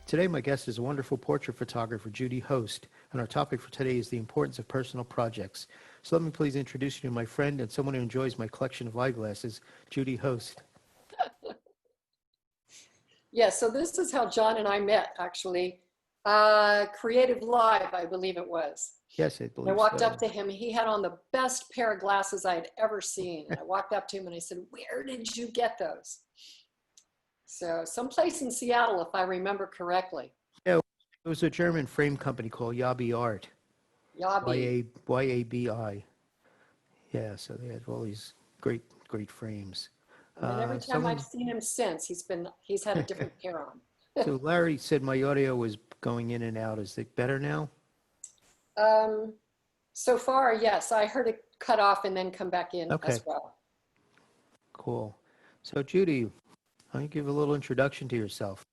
Today, my guest is a wonderful portrait photographer, Judy Host, and our topic for today is the importance of personal projects. So let me please introduce you to my friend and someone who enjoys my collection of eyeglasses, Judy Host. Yes, so this is how John and I met, actually. Creative Live, I believe it was. Yes, I believe I walked so. up to him. He had on the best pair of glasses I had ever seen. And I walked up to him and I said, "Where did you get those?" So someplace in Seattle, if I remember correctly. Yeah, it was a German frame company called Yabi Art, Yabi. Y-A-B-I. Yeah, so they had all these great frames. And then every time I've seen him since, he's had a different pair on. So Larry said my audio was going in and out. Is it better now? So far, yes. I heard it cut off and then come back in Okay, as well. cool. So Judy, why don't you give a little introduction to yourself?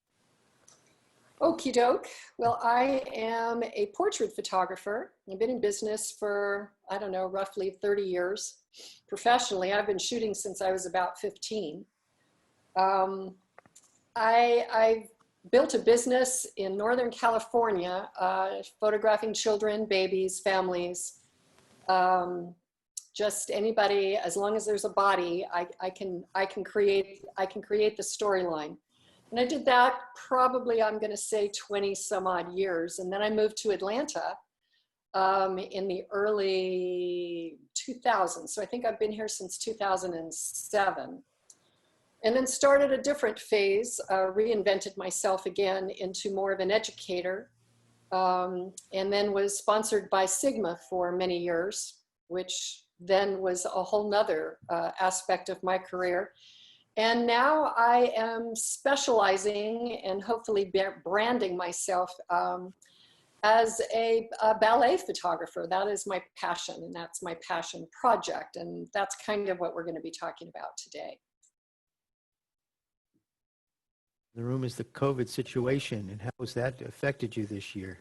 Okie doke. Well, I am a portrait photographer. I've been in business for, I don't know, roughly 30 years. Professionally, I've been shooting since I was about 15. I've built a business in Northern California, photographing children, babies, families, just anybody. As long as there's a body, I can create the storyline. And I did that probably, I'm going to say 20 some odd years. And then I moved to Atlanta in the early 2000s. So I think I've been here since 2007. And then started a different phase, reinvented myself again into more of an educator. And then was sponsored by Sigma for many years, which then was a whole nother aspect of my career. And now I am specializing and hopefully branding myself as a ballet photographer. That is my passion, and that's my passion project. And that's kind of what we're going to be talking about today. The room is the COVID situation, and how has that affected you this year?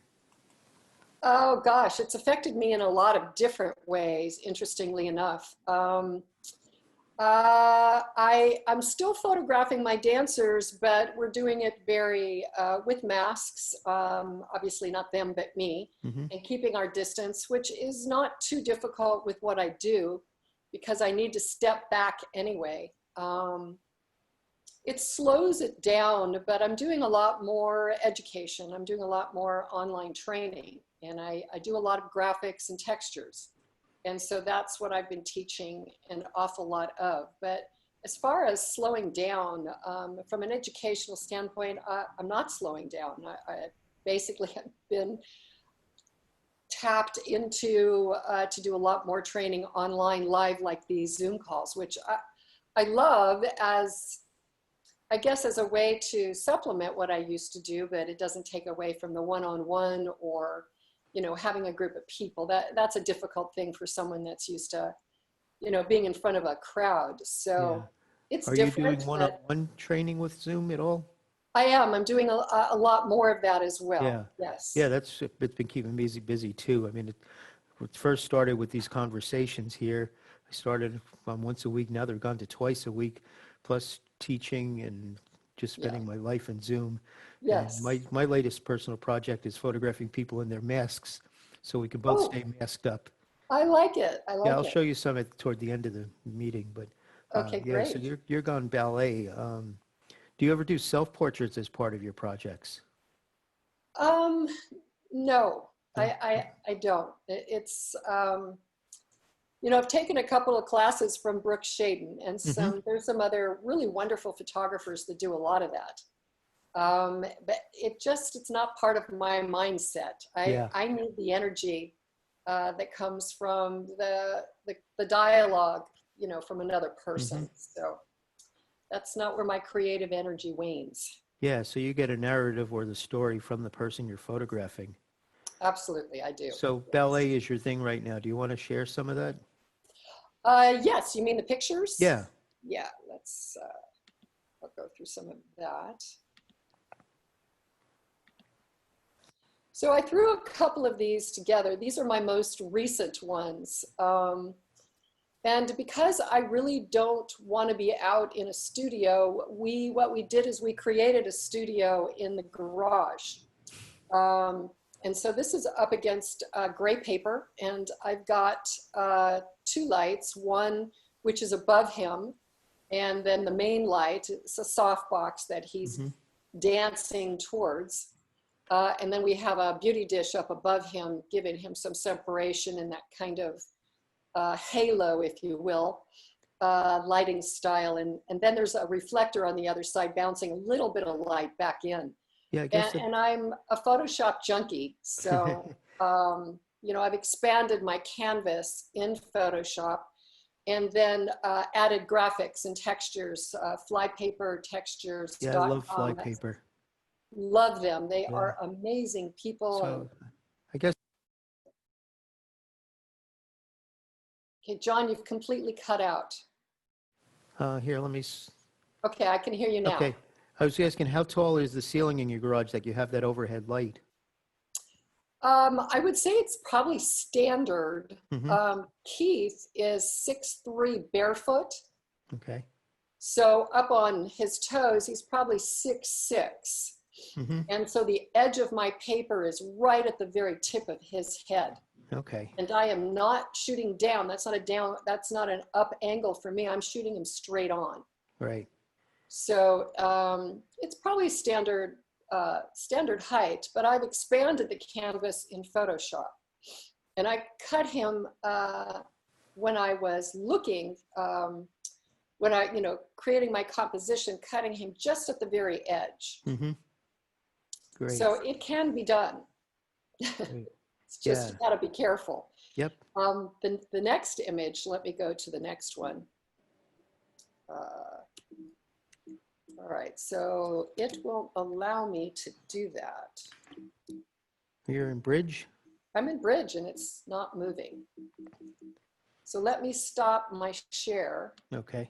Oh gosh, it's affected me in a lot of different ways, interestingly enough. I'm still photographing my dancers, but we're doing it very with masks, obviously not them, but me, and keeping our distance, which is not too difficult with what I do because I need to step back anyway. It slows it down, but I'm doing a lot more education. I'm doing a lot more online training, and I do a lot of graphics and textures. And so that's what I've been teaching an awful lot of. But as far as slowing down, from an educational standpoint, I'm not slowing down. I basically have been tapped into to do a lot more training online live like these Zoom calls, which I love as, I guess, as a way to supplement what I used to do, but it doesn't take away from the one-on-one or, you know, having a group of people. That's a difficult thing for someone that's used to, you know, being in front of a crowd. So it's different. Are you doing one-on-one training with Zoom at all? I am. I'm doing a lot more of that as well. Yeah. Yes. Yeah, it's been keeping me busy too. I mean, it first started with these conversations here. I started once a week. Now they're gone to twice a week, plus teaching and just spending my life in Zoom. Yes. And my latest personal project is photographing people in their masks so we can both stay masked up. I like it. I like it. Yeah, I'll show you some toward the end of the meeting. But okay, great. So you're gone ballet. Do you ever do self-portraits as part of your projects? No, I don't. It's, you know, I've taken a couple of classes from Brooke Shaden, and there's some other really wonderful photographers that do a lot of that. But it's not part of my mindset. I need the energy that comes from the dialogue, you know, from another person. So that's not where my creative energy wanes. Yeah, so you get a narrative or the story from the person you're photographing. Absolutely, I do. So ballet is your thing right now. Do you want to share some of that? Yes, you mean the pictures? Yeah. Yeah, I'll go through some of that. So I threw a couple of these together. These are my most recent ones. And because I really don't want to be out in a studio, what we did is we created a studio in the garage. And so this is up against gray paper, and I've got two lights, one which is above him, and then the main light, it's a soft box that he's dancing towards. And then we have a beauty dish up above him, giving him some separation in that kind of halo, if you will, lighting style. And then there's a reflector on the other side bouncing a little bit of light back in. Yeah, I guess. And I'm a Photoshop junkie. So, I've expanded my canvas in Photoshop and then added graphics and textures, flypaper textures. Yeah, I love flypaper. Love them. They are amazing people. So, I guess. Okay, John, you've completely cut out. Here, let me. Okay, I can hear you now. Okay. I was asking, how tall is the ceiling in your garage that you have that overhead light? I would say it's probably standard. Keith is 6'3" barefoot. Okay. So up on his toes, he's probably 6'6". And so the edge of my paper is right at the very tip of his head. Okay. And I am not shooting down. That's not an up angle for me. I'm shooting him straight on. Right. So it's probably standard height, but I've expanded the canvas in Photoshop. And I cut him when I was looking, creating my composition, cutting him just at the very edge. Great. So it can be done. It's just, you gotta be careful. Yep. The next image, let me go to the next one. All right, so it won't allow me to do that. You're in Bridge? I'm in Bridge and it's not moving. So let me stop my share. Okay.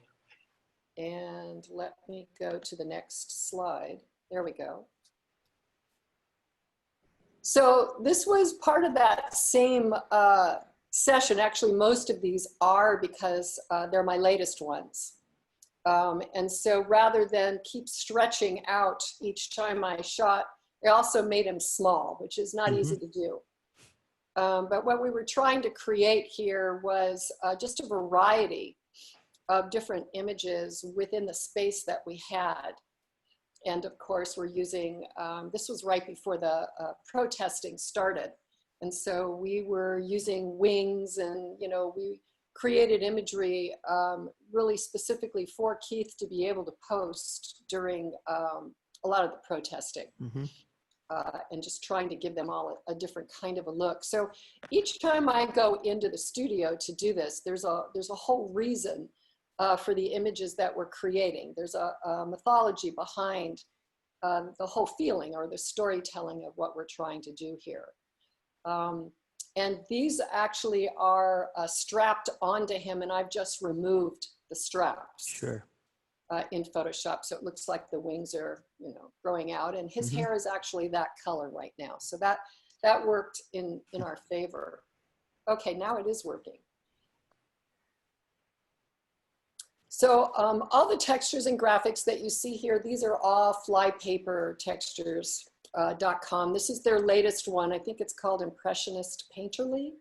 And let me go to the next slide. There we go. So this was part of that same session. Actually, most of these are because they're my latest ones. And so rather than keep stretching out each time I shot, I also made them small, which is not easy to do. But what we were trying to create here was just a variety of different images within the space that we had. And of course, we're using, this was right before the protesting started. And so we were using wings and, we created imagery really specifically for Keith to be able to post during a lot of the protesting. And just trying to give them all a different kind of a look. So each time I go into the studio to do this, there's a whole reason for the images that we're creating. There's a mythology behind the whole feeling or the storytelling of what we're trying to do here. And these actually are strapped onto him, and I've just removed the straps. Sure. In Photoshop, so it looks like the wings are, growing out, and his hair is actually that color right now. So that worked in our favor. Okay, now it is working. So all the textures and graphics that you see here, these are all flypapertextures.com. This is their latest one. I think it's called Impressionist Painterly.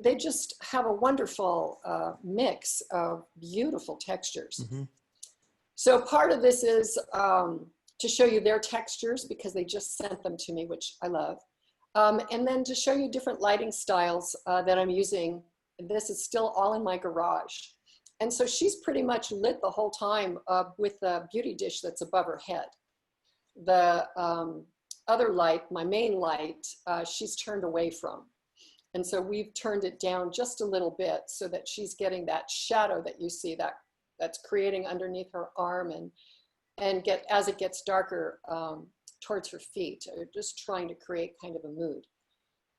They just have a wonderful mix of beautiful textures. So part of this is to show you their textures because they just sent them to me, which I love. And then to show you different lighting styles that I'm using. This is still all in my garage. And so she's pretty much lit the whole time with the beauty dish that's above her head. The other light, my main light, she's turned away from. And so we've turned it down just a little bit so that she's getting that shadow that you see that's creating underneath her arm and as it gets darker towards her feet, just trying to create kind of a mood.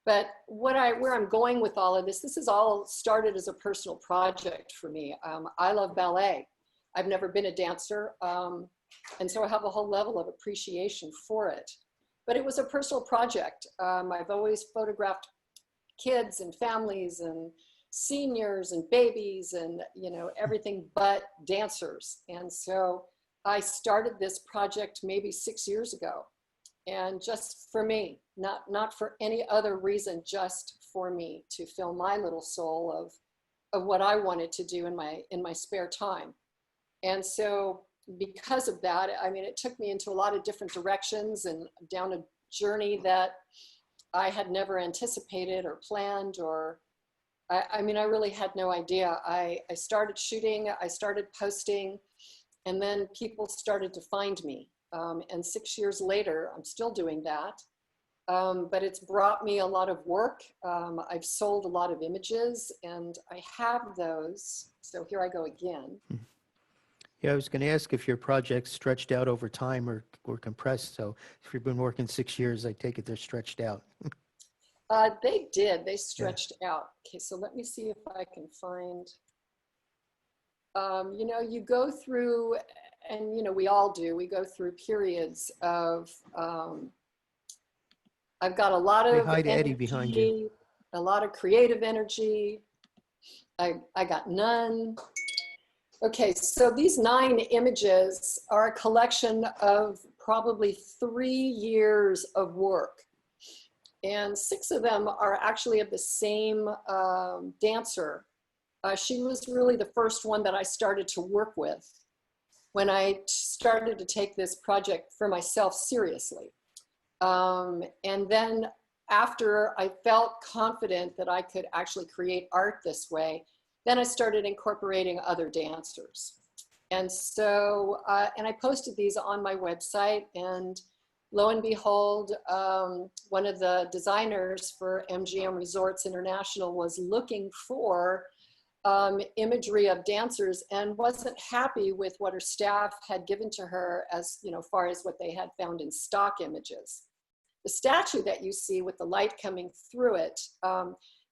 But where I'm going with all of this is all started as a personal project for me. I love ballet. I've never been a dancer. And so I have a whole level of appreciation for it. But it was a personal project. I've always photographed kids and families and seniors and babies and, you know, everything but dancers. And so I started this project maybe 6 years ago, and just for me, not for any other reason, just for me, to fill my little soul of what I wanted to do in my spare time. And so because of that, I mean, it took me into a lot of different directions and down a journey that I had never anticipated or planned, or I mean, I really had no idea. I started shooting, I started posting, and then people started to find me. And 6 years later, I'm still doing that. But it's brought me a lot of work. I've sold a lot of images, and I have those. So here I go again. Yeah, I was going to ask if your projects stretched out over time or compressed. So if you've been working 6 years, I take it they're stretched out. They did, they Yeah. stretched out. Okay, so let me see if I can find, you know, you go through, and you know, we all do, we go through periods of, I've got a lot Say of hi to Eddie behind you. energy, a lot of creative energy. I got none. Okay, so these 9 images are a collection of probably 3 years of work. And 6 of them are actually of the same dancer. She was really the first one that I started to work with when I started to take this project for myself seriously. And then after I felt confident that I could actually create art this way, then I started incorporating other dancers. And so, and I posted these on my website, and lo and behold, one of the designers for MGM Resorts International was looking for imagery of dancers and wasn't happy with what her staff had given to her as, you know, far as what they had found in stock images. The statue that you see with the light coming through it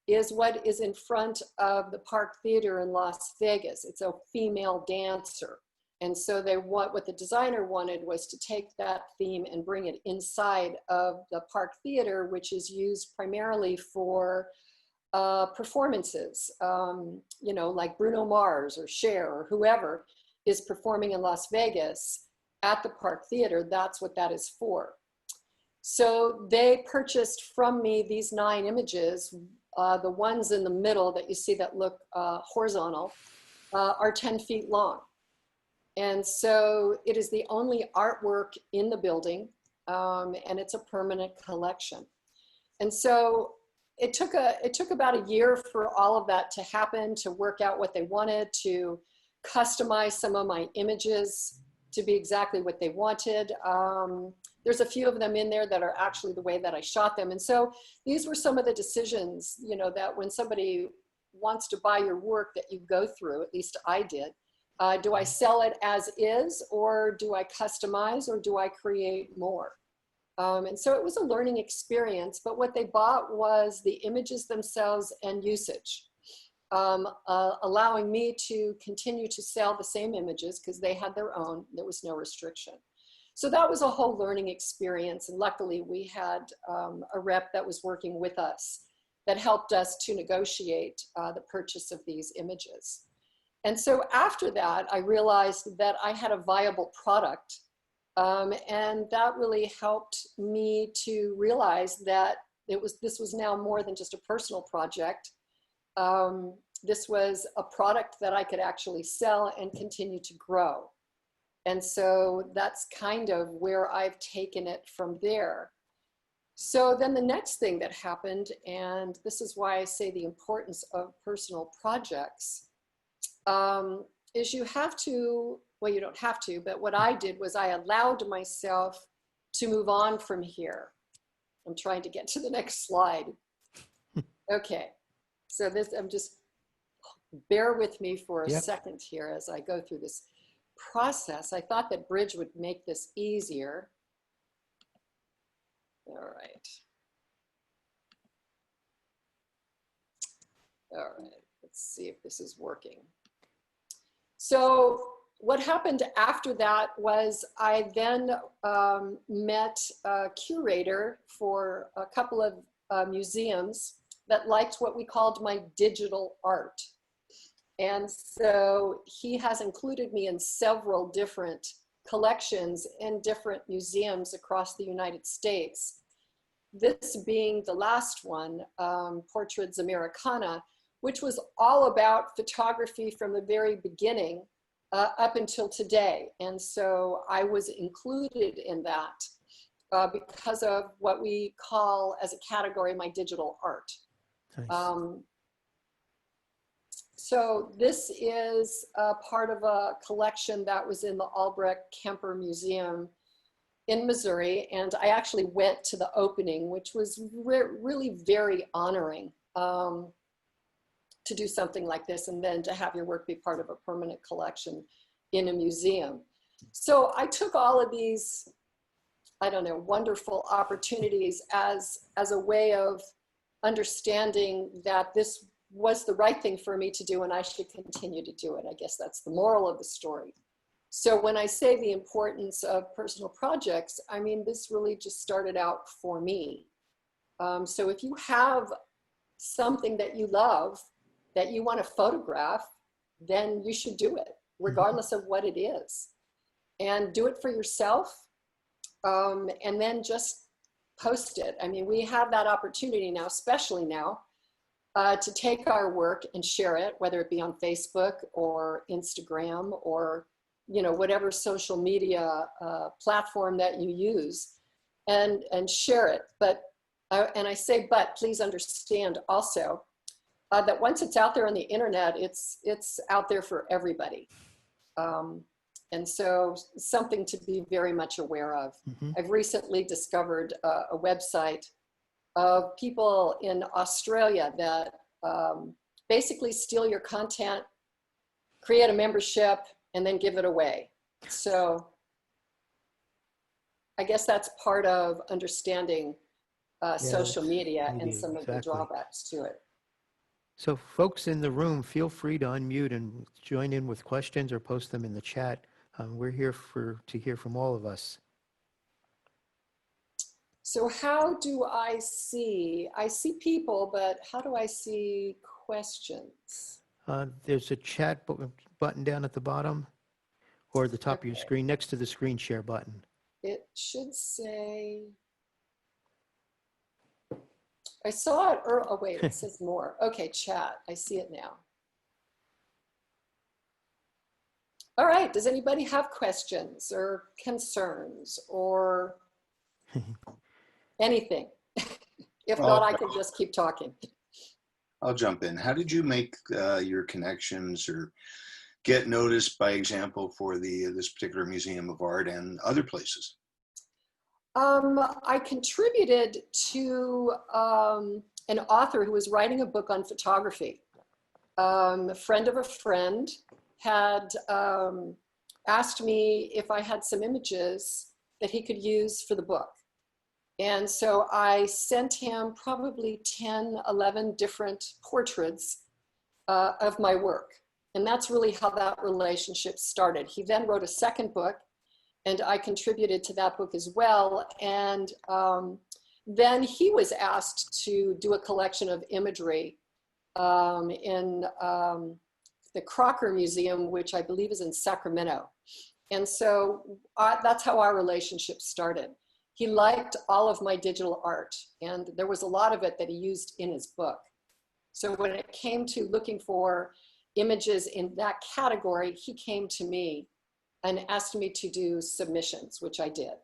is what is in front of the Park Theater in Las Vegas. It's a female dancer. And so what the designer wanted was to take that theme and bring it inside of the Park Theater, which is used primarily for performances, you know, like Bruno Mars or Cher or whoever is performing in Las Vegas at the Park Theater. That's what that is for. So they purchased from me these 9 images. The ones in the middle that you see that look horizontal are 10 feet long. And so it is the only artwork in the building, and it's a permanent collection. And so it took about a year for all of that to happen, to work out what they wanted, to customize some of my images to be exactly what they wanted. There's a few of them in there that are actually the way that I shot them. And so these were some of the decisions, you know, that when somebody wants to buy your work that you go through, at least I did. Do I sell it as is, or do I customize, or do I create more? And so it was a learning experience, but what they bought was the images themselves and usage, allowing me to continue to sell the same images because they had their own. There was no restriction. So that was a whole learning experience. And luckily we had a rep that was working with us that helped us to negotiate the purchase of these images. And so after that, I realized that I had a viable product. And that really helped me to realize that this was now more than just a personal project. This was a product that I could actually sell and continue to grow. And so that's kind of where I've taken it from there. So then the next thing that happened, and this is why I say the importance of personal projects, is you have to, well, you don't have to, but what I did was I allowed myself to move on from here. I'm trying to get to the next slide. Okay, so this, bear with me for a second here as I go through this process. I thought that Bridge would make this easier. All right. All right, let's see if this is working. So what happened after that was I then met a curator for a couple of museums that liked what we called my digital art. And so he has included me in several different collections in different museums across the United States. This being the last one, Portraits Americana, which was all about photography from the very beginning up until today. And so I was included in that because of what we call as a category, my digital art. Nice. So this is a part of a collection that was in the Albrecht Kemper Museum in Missouri. And I actually went to the opening, which was really very honoring to do something like this, and then to have your work be part of a permanent collection in a museum. So I took all of these, I don't know, wonderful opportunities as a way of understanding that this was the right thing for me to do and I should continue to do it. I guess that's the moral of the story. So when I say the importance of personal projects, I mean, this really just started out for me. So if you have something that you love, that you want to photograph, then you should do it, regardless of what it is. And do it for yourself, and then just post it. I mean, we have that opportunity now, especially now, to take our work and share it, whether it be on Facebook or Instagram or, you know, whatever social media platform that you use, and share it. But, and I say, but please understand also that once it's out there on the internet, it's out there for everybody. And so something to be very much aware of. I've recently discovered a website of people in Australia that basically steal your content, create a membership, and then give it away. So I guess that's part of understanding social media and some of the drawbacks to it. So folks in the room, feel free to unmute and join in with questions or post them in the chat. We're here to hear from all of us. So how do I see people, but how do I see questions? There's a chat button down at the bottom or the top of your screen next to the screen share button. It should say, I saw it, oh wait, it says more. Okay, chat, I see it now. All right, does anybody have questions or concerns or anything? If not, I can just keep talking. I'll jump in. How did you make your connections or get noticed, by example, for this particular Museum of Art and other places? I contributed to an author who was writing a book on photography. A friend of a friend had asked me if I had some images that he could use for the book. And so I sent him probably 10, 11 different portraits of my work. And that's really how that relationship started. He then wrote a second book, and I contributed to that book as well. And then he was asked to do a collection of imagery in the Crocker Museum, which I believe is in Sacramento. And so that's how our relationship started. He liked all of my digital art, and there was a lot of it that he used in his book. So when it came to looking for images in that category, he came to me and asked me to do submissions, which I did.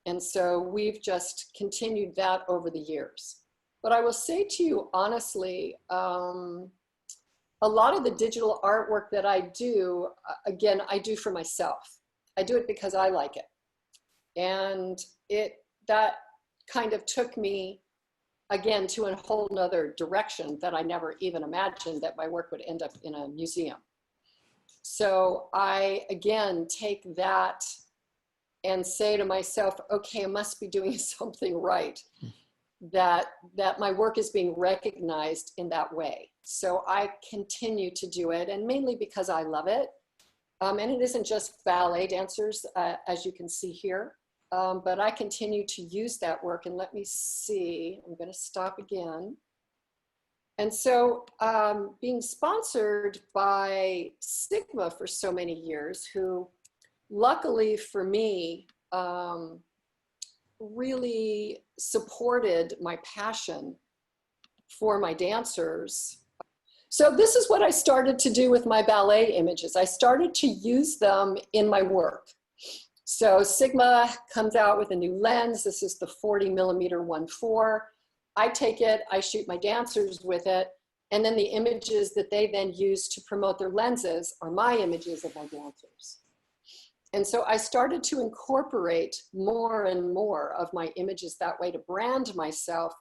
And so we've just continued that over the years. But I will say to you honestly, a lot of the digital artwork that I do, again, I do for myself. I do it because I like it. And that kind of took me, again, to a whole nother direction that I never even imagined that my work would end up in a museum. So I, again, take that and say to myself, okay, I must be doing something right, that my work is being recognized in that way. So I continue to do it, and mainly because I love it. And it isn't just ballet dancers, as you can see here, but I continue to use that work. And let me see, I'm going to stop again. And so being sponsored by Sigma for so many years, who luckily for me, really supported my passion for my dancers. So this is what I started to do with my ballet images. I started to use them in my work. So Sigma comes out with a new lens. This is the 40mm 1.4. I take it, I shoot my dancers with it, and then the images that they then use to promote their lenses are my images of my dancers. And so I started to incorporate more and more of my images that way to brand myself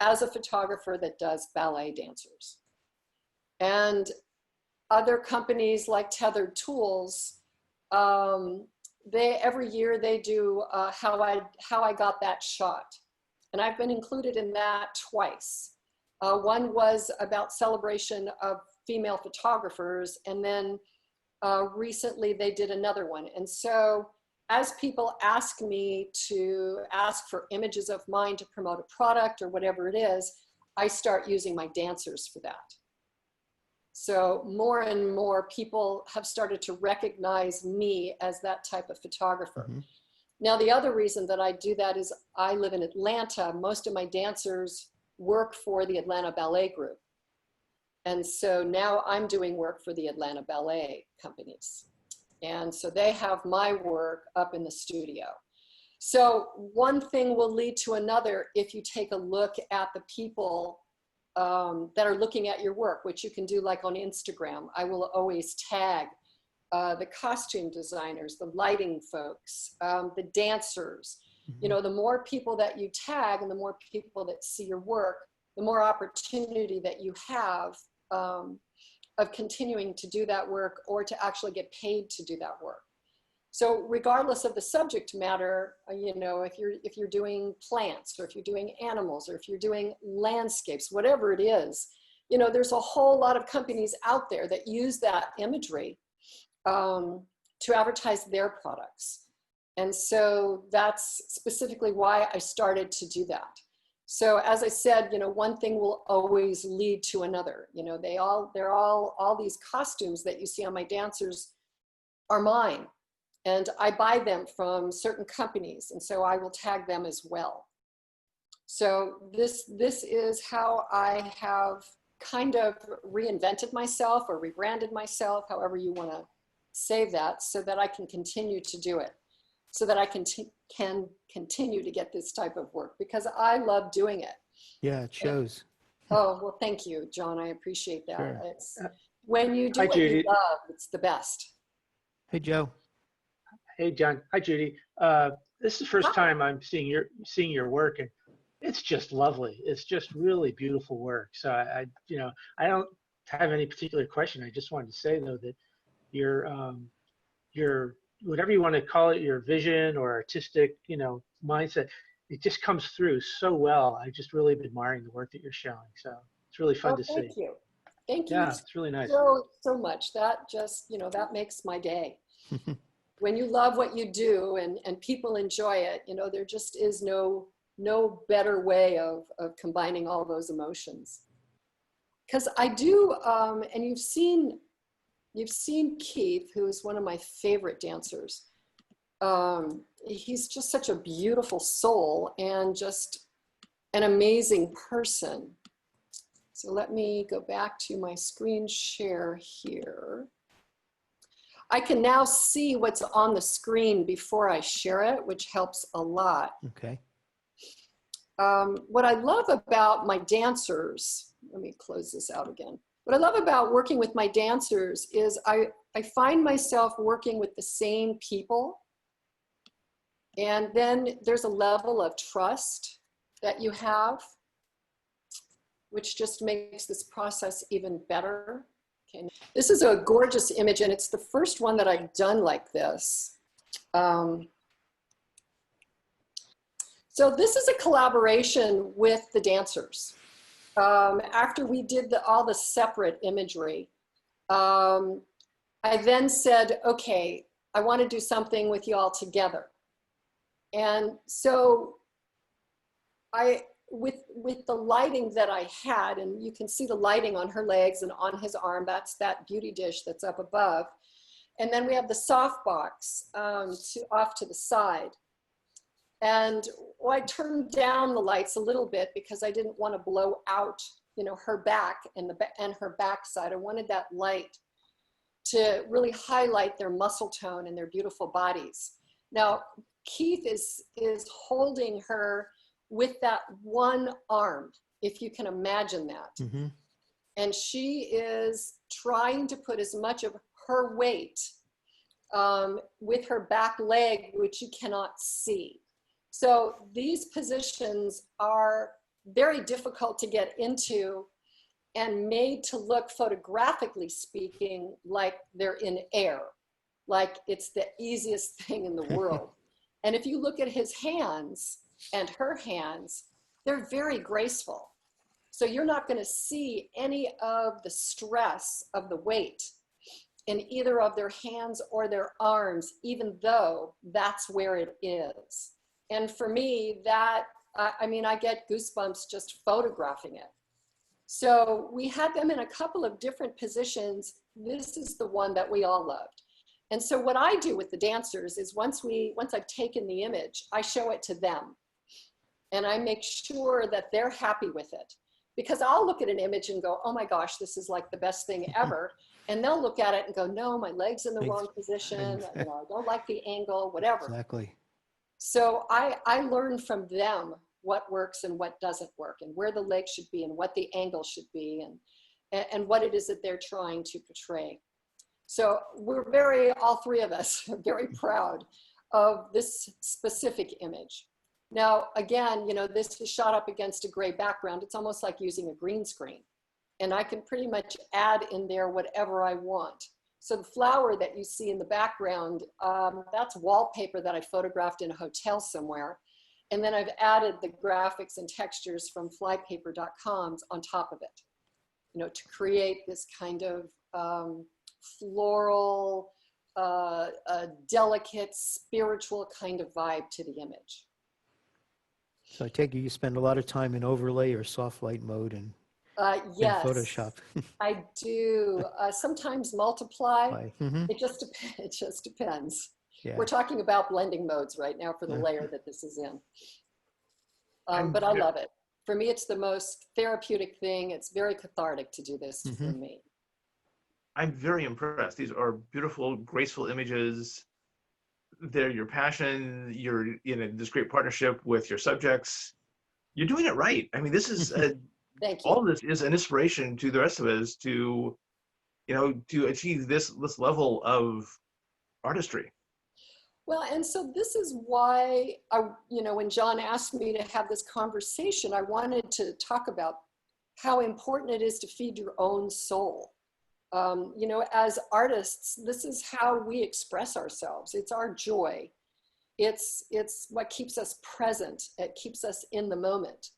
as a photographer that does ballet dancers. And other companies like Tethered Tools, every year they do how I got that shot. And I've been included in that twice. One was about celebration of female photographers, and then recently they did another one. And so as people ask me to ask for images of mine to promote a product or whatever it is, I start using my dancers for that. So more and more people have started to recognize me as that type of photographer. Mm-hmm. Now, the other reason that I do that is I live in Atlanta. Most of my dancers work for the Atlanta Ballet Group. And so now I'm doing work for the Atlanta Ballet companies. And so they have my work up in the studio. So one thing will lead to another if you take a look at the people that are looking at your work, which you can do like on Instagram. I will always tag the costume designers, the lighting folks, the dancers. Mm-hmm. You know, the more people that you tag and the more people that see your work, the more opportunity that you have of continuing to do that work or to actually get paid to do that work. So regardless of the subject matter, you know, if you're doing plants or if you're doing animals or if you're doing landscapes, whatever it is, you know, there's a whole lot of companies out there that use that imagery to advertise their products. And so that's specifically why I started to do that. So as I said, you know, one thing will always lead to another. You know, they're all these costumes that you see on my dancers are mine. And I buy them from certain companies. And so I will tag them as well. So this is how I have kind of reinvented myself or rebranded myself, however you want to say that, so that I can continue to do it, so that I can continue to get this type of work, because I love doing it. Yeah, it shows. Oh, well, thank you, John. I appreciate that. Sure. It's when you do what you love, it's the best. Hey, Joe. Hey, John. Hi, Judy. This is the first time I'm seeing your work, and it's just lovely. It's just really beautiful work. So I don't have any particular question. I just wanted to say though that your whatever you want to call it, your vision or artistic, you know, mindset, it just comes through so well. I just really been admiring the work that you're showing. So it's really fun to see. Thank you. Thank you. Yeah, it's really nice. So much. That just, you know, that makes my day. When you love what you do and people enjoy it, you know, there just is no better way of combining all those emotions. Because I do, and you've seen Keith, who is one of my favorite dancers. He's just such a beautiful soul and just an amazing person. So let me go back to my screen share here. I can now see what's on the screen before I share it, which helps a lot. Okay. What I love about my dancers, let me close this out again. What I love about working with my dancers is I find myself working with the same people. And then there's a level of trust that you have, which just makes this process even better. Okay. This is a gorgeous image, and it's the first one that I've done like this. So this is a collaboration with the dancers. After we did all the separate imagery, I then said, okay, I want to do something with you all together. And so I with the lighting that I had, and you can see the lighting on her legs and on his arm, that's that beauty dish that's up above. And then we have the softbox off to the side. And I turned down the lights a little bit because I didn't want to blow out, you know, her back and her backside. I wanted that light to really highlight their muscle tone and their beautiful bodies. Now, Keith is holding her with that one arm, if you can imagine that. Mm-hmm. And she is trying to put as much of her weight with her back leg, which you cannot see. So these positions are very difficult to get into and made to look, photographically speaking, like they're in air, like it's the easiest thing in the world. And if you look at his hands and her hands, they're very graceful. So you're not going to see any of the stress of the weight in either of their hands or their arms, even though that's where it is. And for me, that, I mean, I get goosebumps just photographing it. So we had them in a couple of different positions. This is the one that we all loved. And so what I do with the dancers is once I've taken the image, I show it to them. And I make sure that they're happy with it. Because I'll look at an image and go, oh my gosh, this is like the best thing ever. And they'll look at it and go, no, my leg's in the wrong position. You know, I don't like the angle, whatever. Exactly. So I learn from them what works and what doesn't work, and where the leg should be and what the angle should be, and what it is that they're trying to portray. So we're all three of us are very proud of this specific image. Now, again, you know, this is shot up against a gray background. It's almost like using a green screen. And I can pretty much add in there whatever I want. So the flower that you see in the background, that's wallpaper that I photographed in a hotel somewhere. And then I've added the graphics and textures from flypaper.com on top of it, you know, to create this kind of floral, delicate, spiritual kind of vibe to the image. So I take it you spend a lot of time in overlay or soft light mode and Yes, in Photoshop. I do. Sometimes multiply. Mm-hmm. It just depends. Yeah. We're talking about blending modes right now for the layer that this is in. But I love it. For me, it's the most therapeutic thing. It's very cathartic to do this for me. I'm very impressed. These are beautiful, graceful images. They're your passion. You're in this great partnership with your subjects. You're doing it right. I mean, this is Thank you. all this is an inspiration to the rest of us to, you know, to achieve this level of artistry. Well, and so this is why you know, when John asked me to have this conversation, I wanted to talk about how important it is to feed your own soul. You know, as artists, this is how we express ourselves. It's our joy. It's what keeps us present. It keeps us in the moment.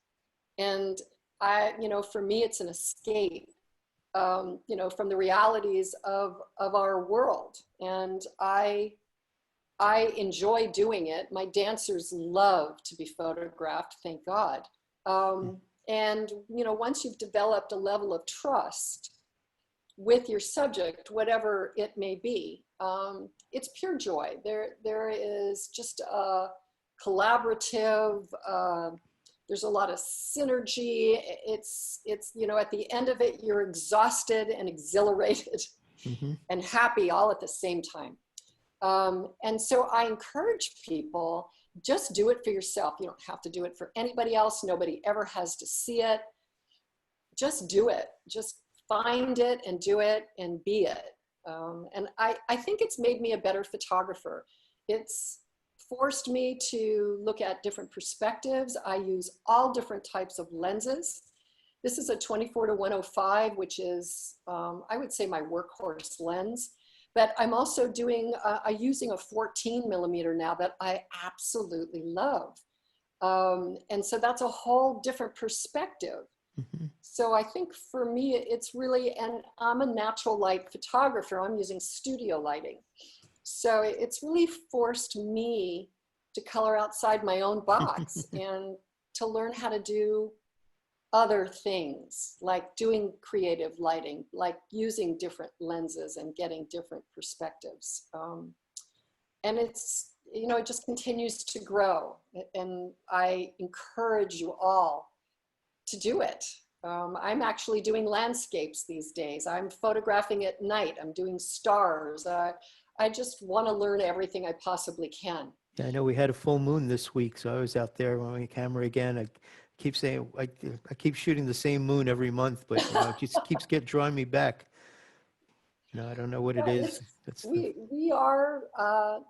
And you know, for me, it's an escape, you know, from the realities of our world. And I enjoy doing it. My dancers love to be photographed, thank God. And, you know, once you've developed a level of trust with your subject, whatever it may be, it's pure joy. There is just a collaborative, there's a lot of synergy. It's, you know, at the end of it, you're exhausted and exhilarated and happy all at the same time. And so I encourage people, just do it for yourself. You don't have to do it for anybody else. Nobody ever has to see it. Just do it. Just find it and do it and be it. And I think it's made me a better photographer. It's forced me to look at different perspectives. I use all different types of lenses. This is a 24-105, which is, I would say, my workhorse lens. But I'm also doing, using a 14 millimeter now that I absolutely love. And so that's a whole different perspective. So I think for me, it's really, and I'm a natural light photographer. I'm using studio lighting. So it's really forced me to color outside my own box. And to learn how to do other things, like doing creative lighting, like using different lenses and getting different perspectives. And it's, you know, it just continues to grow. And I encourage you all to do it. I'm actually doing landscapes these days. I'm photographing at night. I'm doing stars. I just want to learn everything I possibly can. Yeah, I know we had a full moon this week, so I was out there on my camera again. I keep saying, I keep shooting the same moon every month, but you know, it just keeps drawing me back. You know, I don't know what it Yeah, is. we are,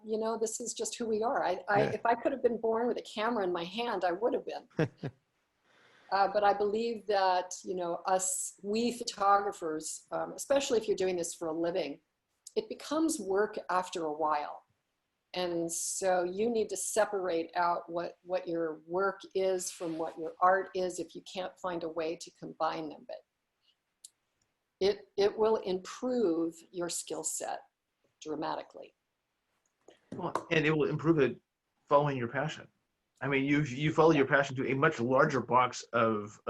you know, this is just who we are. Yeah. If I could have been born with a camera in my hand, I would have been. But I believe that, you know, we photographers, especially if you're doing this for a living, it becomes work after a while. And so you need to separate out what your work is from what your art is if you can't find a way to combine them. But it will improve your skill set dramatically. Well, and it will improve it following your passion. I mean, you follow your passion to a much larger box of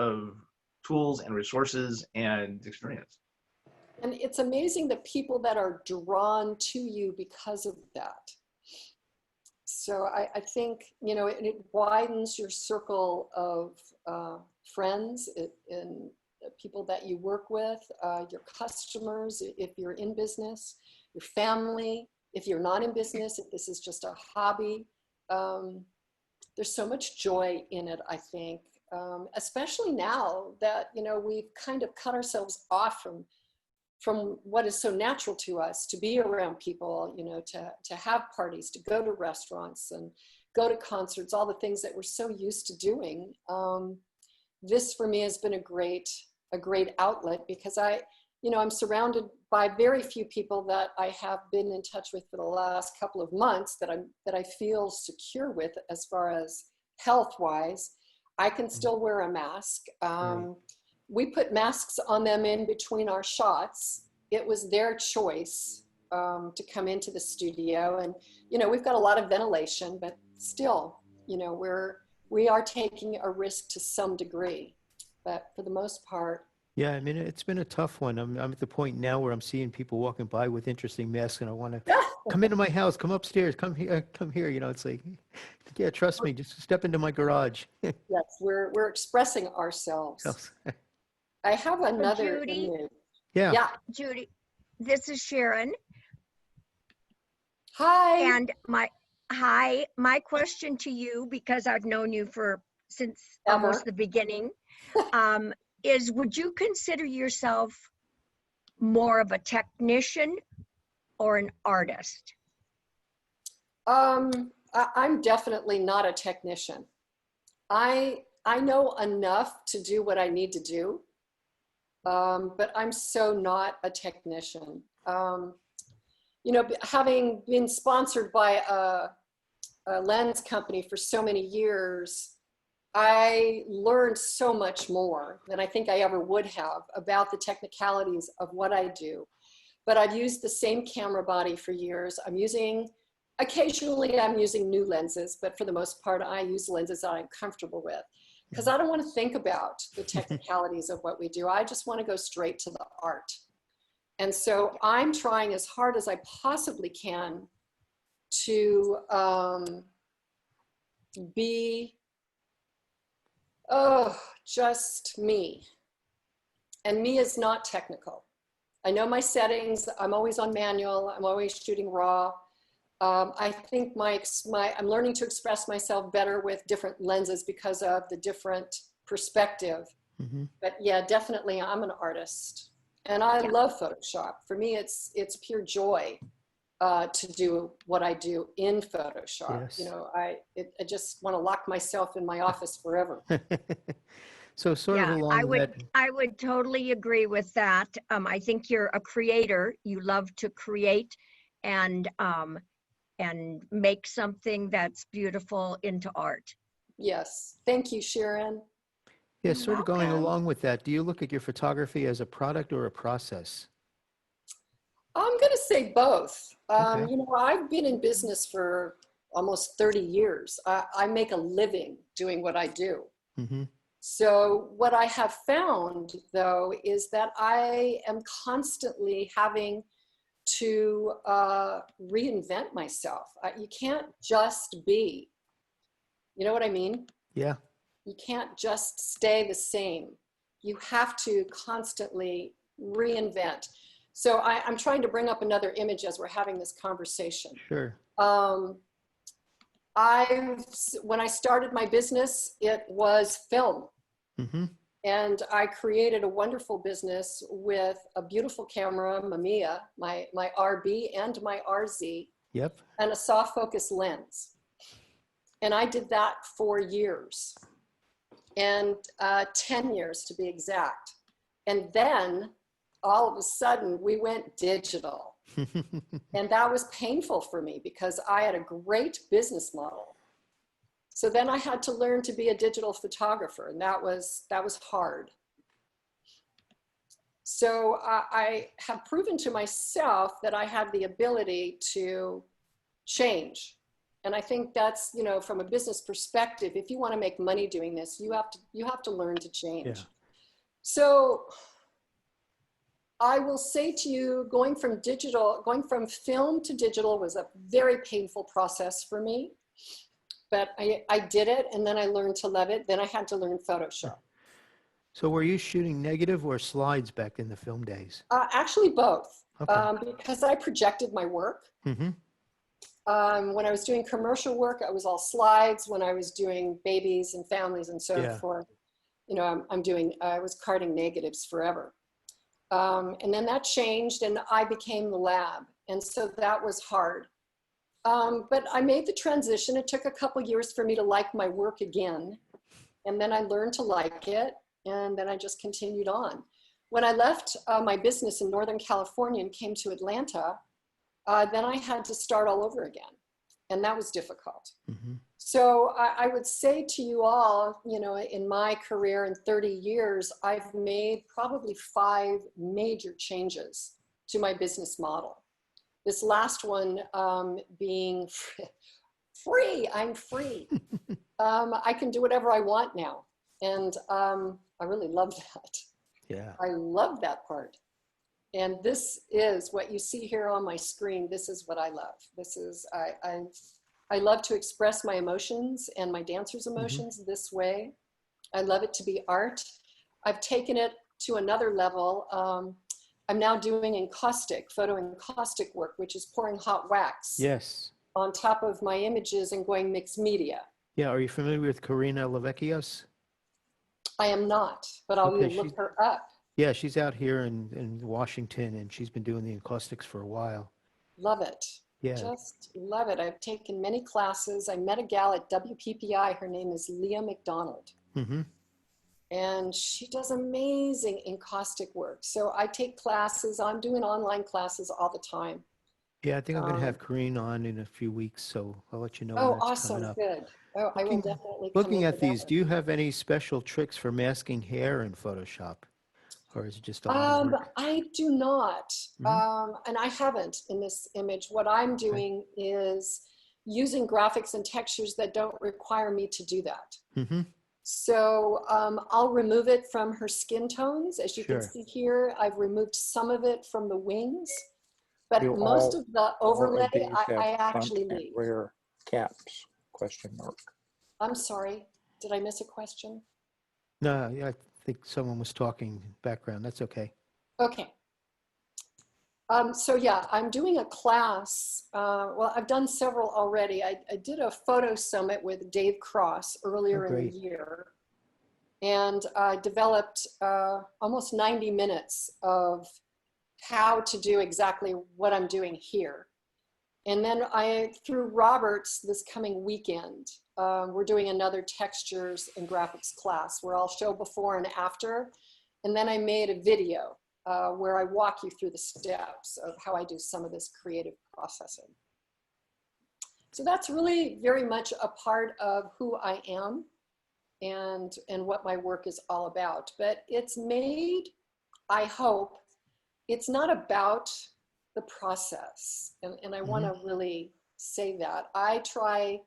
tools and resources and experience. And it's amazing the people that are drawn to you because of that. So I think, you know, it widens your circle of friends and people that you work with, your customers, if you're in business, your family, if you're not in business, if this is just a hobby. There's so much joy in it, I think, especially now that, you know, we've kind of cut ourselves off from what is so natural to us, to be around people, you know, to have parties, to go to restaurants and go to concerts, all the things that we're so used to doing. This for me has been a great outlet because I'm surrounded by very few people that I have been in touch with for the last couple of months that I feel secure with as far as health-wise. I can still wear a mask. We put masks on them in between our shots. It was their choice to come into the studio. And, you know, we've got a lot of ventilation, but still, you know, we are taking a risk to some degree, but for the most part. Yeah, I mean, it's been a tough one. I'm at the point now where I'm seeing people walking by with interesting masks, and I want to come into my house, come upstairs, come here. You know, it's like, yeah, trust me, just step into my garage. Yes, we're expressing ourselves. I have another Judy, image. Yeah. Yeah. Judy, this is Sharon. Hi. And my question to you, because I've known you since almost the beginning, is would you consider yourself more of a technician or an artist? I'm definitely not a technician. I know enough to do what I need to do. But I'm so not a technician. You know, having been sponsored by a lens company for so many years, I learned so much more than I think I ever would have about the technicalities of what I do. But I've used the same camera body for years. Occasionally I'm using new lenses, but for the most part, I use lenses that I'm comfortable with. Because I don't want to think about the technicalities of what we do. I just want to go straight to the art. And so I'm trying as hard as I possibly can to be, just me. And me is not technical. I know my settings. I'm always on manual. I'm always shooting raw. I think I'm learning to express myself better with different lenses because of the different perspective. Mm-hmm. But yeah, definitely I'm an artist. And I love Photoshop. For me, it's pure joy to do what I do in Photoshop. Yes. You know, I just want to lock myself in my office forever. So sort of along I would totally agree with that. I think you're a creator. You love to create and make something that's beautiful into art. Yes. Thank you, Sharon. Yeah, sort of going along with that, do you look at your photography as a product or a process? I'm going to say both. You know, I've been in business for almost 30 years. I make a living doing what I do. Mm-hmm. So what I have found, though, is that I am constantly having to reinvent myself. You can't just be, you know what I mean? Yeah. You can't just stay the same. You have to constantly reinvent. So I'm trying to bring up another image as we're having this conversation. Sure. When I started my business, it was film. Mm-hmm. And I created a wonderful business with a beautiful camera, Mamiya, my RB and my RZ, Yep. and a soft focus lens. And I did that for years, and 10 years to be exact. And then all of a sudden we went digital. And that was painful for me because I had a great business model. So then I had to learn to be a digital photographer, and that was hard. So I have proven to myself that I have the ability to change. And I think that's, you know, from a business perspective, if you want to make money doing this, you have to learn to change. Yeah. So I will say to you, going from film to digital was a very painful process for me, but I did it, and then I learned to love it. Then I had to learn Photoshop. So were you shooting negative or slides back in the film days? Actually, both, Okay. because I projected my work. Mm-hmm. When I was doing commercial work, I was all slides. When I was doing babies and families and so forth, you know, I was carding negatives forever. And then that changed, and I became the lab. And so that was hard. But I made the transition. It took a couple years for me to like my work again. And then I learned to like it. And then I just continued on. When I left my business in Northern California and came to Atlanta, then I had to start all over again. And that was difficult. Mm-hmm. So I would say to you all, you know, in my career in 30 years, I've made probably 5 major changes to my business model. This last one being free. I'm free. I can do whatever I want now. And I really love that. Yeah. I love that part. And this is what you see here on my screen. This is what I love. This is, I love to express my emotions and my dancers' emotions this way. I love it to be art. I've taken it to another level. I'm now doing photo encaustic work, which is pouring hot wax Yes. on top of my images and going mixed media. Yeah. Are you familiar with Karina Leveckios? I am not, but I'll Okay, look her up. Yeah, she's out here in Washington, and she's been doing the acoustics for a while. Love it. Yeah. Just love it. I've taken many classes. I met a gal at WPPI. Her name is Leah McDonald. Mm-hmm. And she does amazing encaustic work. So I take classes. I'm doing online classes all the time. Yeah, I think I'm going to have Karine on in a few weeks, so I'll let you know when Oh, that's awesome. coming up. Good. Oh, I will definitely come Looking in at for that these, one. do you have any special tricks for masking hair in Photoshop? Or is it just a lot of work? I do not. Mhm. And I haven't in this image. What I'm doing is using graphics and textures that don't require me to do that. Mm-hmm. So I'll remove it from her skin tones. As you can Sure. see here, I've removed some of it from the wings, but Do most all- of the all overlay, of these have I front actually and leave. rear caps? Question mark. I'm sorry, did I miss a question? No, yeah, I think someone was talking in background. That's okay. Okay. So yeah, I'm doing a class. Well, I've done several already. I did a photo summit with Dave Cross earlier in the great. year, and developed almost 90 minutes of how to do exactly what I'm doing here. And then through Roberts this coming weekend, we're doing another textures and graphics class where I'll show before and after. And then I made a video where I walk you through the steps of how I do some of this creative processing. So that's really very much a part of who I am and what my work is all about. But it's made, I hope, it's not about the process. And I want to really say that. I try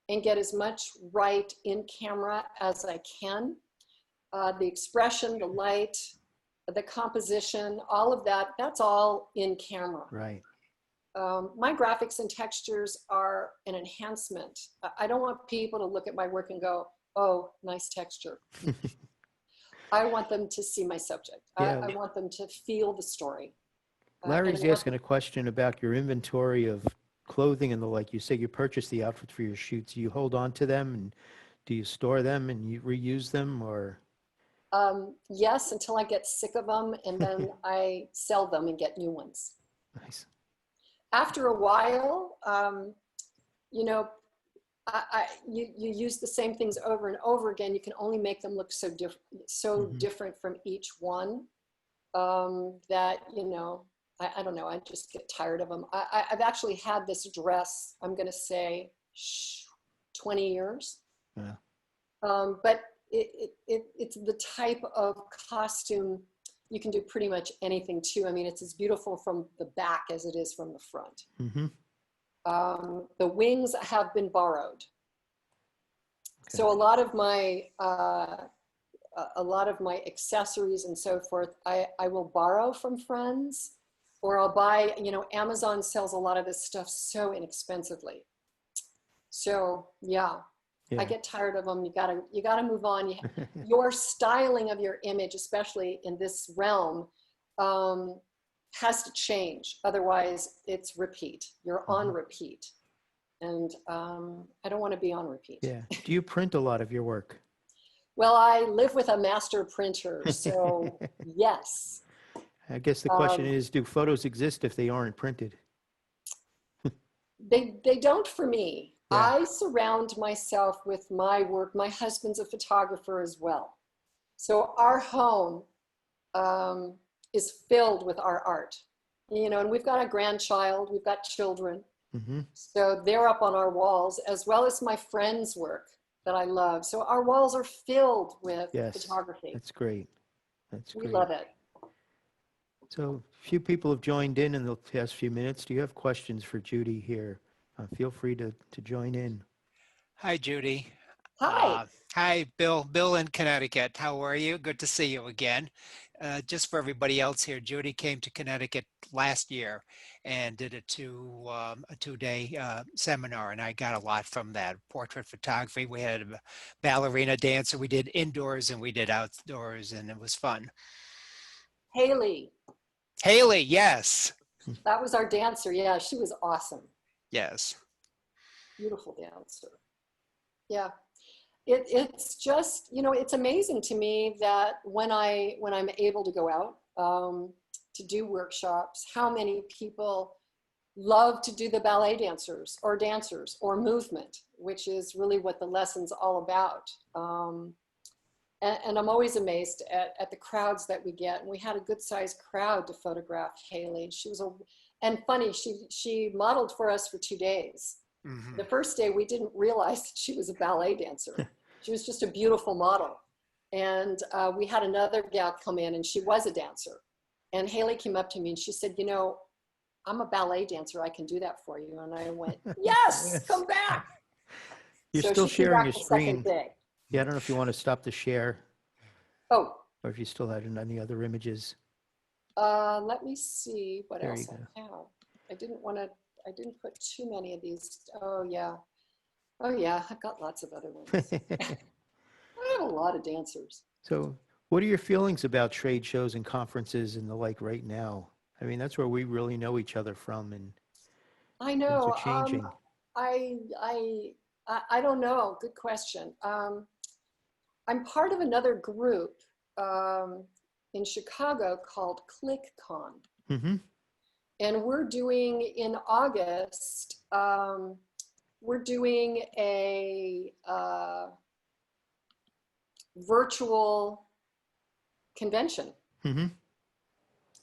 and get as much right in camera as I can. The expression, the light, the composition, all of that, that's all in camera. Right. My graphics and textures are an enhancement. I don't want people to look at my work and go, oh, nice texture. I want them to see my subject. Yeah. I want them to feel the story. Larry's asking a question about your inventory of clothing and the like. You say you purchase the outfits for your shoots. Do you hold on to them, and do you store them and you reuse them, or? Yes, until I get sick of them, and then I sell them and get new ones. Nice. After a while, you know, you use the same things over and over again. You can only make them look so different from each one, that, you know, I don't know, I just get tired of them. I've actually had this dress, I'm going to say 20 years. Yeah. But it's the type of costume you can do pretty much anything to. I mean, it's as beautiful from the back as it is from the front. Mm-hmm. The wings have been borrowed. Okay. So a lot of my accessories and so forth, I will borrow from friends, or I'll buy, you know, Amazon sells a lot of this stuff so inexpensively. So yeah. Yeah. I get tired of them. You gotta move on. Your styling of your image, especially in this realm, has to change. Otherwise, it's repeat. You're on repeat, and I don't want to be on repeat. Yeah. Do you print a lot of your work? Well, I live with a master printer, so yes. I guess the question is, do photos exist if they aren't printed? They don't for me. Yeah. I surround myself with my work. My husband's a photographer as well. So our home is filled with our art, you know, and we've got a grandchild, we've got children. Mm-hmm. So they're up on our walls, as well as my friends' work that I love. So our walls are filled with photography. That's great. That's We great. love it. So a few people have joined in the past few minutes. Do you have questions for Judy here? Feel free to join in. Hi, Judy. Hi. Hi, Bill. Bill in Connecticut. How are you? Good to see you again. Just for everybody else here, Judy came to Connecticut last year and did a two-day seminar, and I got a lot from that. Portrait photography. We had a ballerina dancer. We did indoors and we did outdoors, and it was fun. Haley. Haley, yes. That was our dancer. Yeah, she was awesome. Yes. Beautiful dancer. Yeah. It's just, you know, it's amazing to me that when I'm able to go out to do workshops, how many people love to do the ballet dancers or movement, which is really what the lesson's all about. And I'm always amazed at the crowds that we get. And we had a good sized crowd to photograph Haley. She was and funny, she modeled for us for 2 days. Mm-hmm. The first day we didn't realize that she was a ballet dancer. She was just a beautiful model. And we had another gal come in and she was a dancer. And Haley came up to me and she said, you know, I'm a ballet dancer. I can do that for you. And I went, yes, come back. You're So still she came sharing back your the screen. second day. Yeah, I don't know if you want to stop the share Oh, or if you still had any other images. let me see what There else you I have. I didn't put too many of these. Oh yeah, I've got lots of other ones. I have a lot of dancers. So what are your feelings about trade shows and conferences and the like right now? I mean, that's where we really know each other from, and I things know. are changing. I don't know. Good question. I'm part of another group in Chicago called ClickCon. Mm-hmm. And we're doing in August, we're doing a virtual convention. Mm-hmm.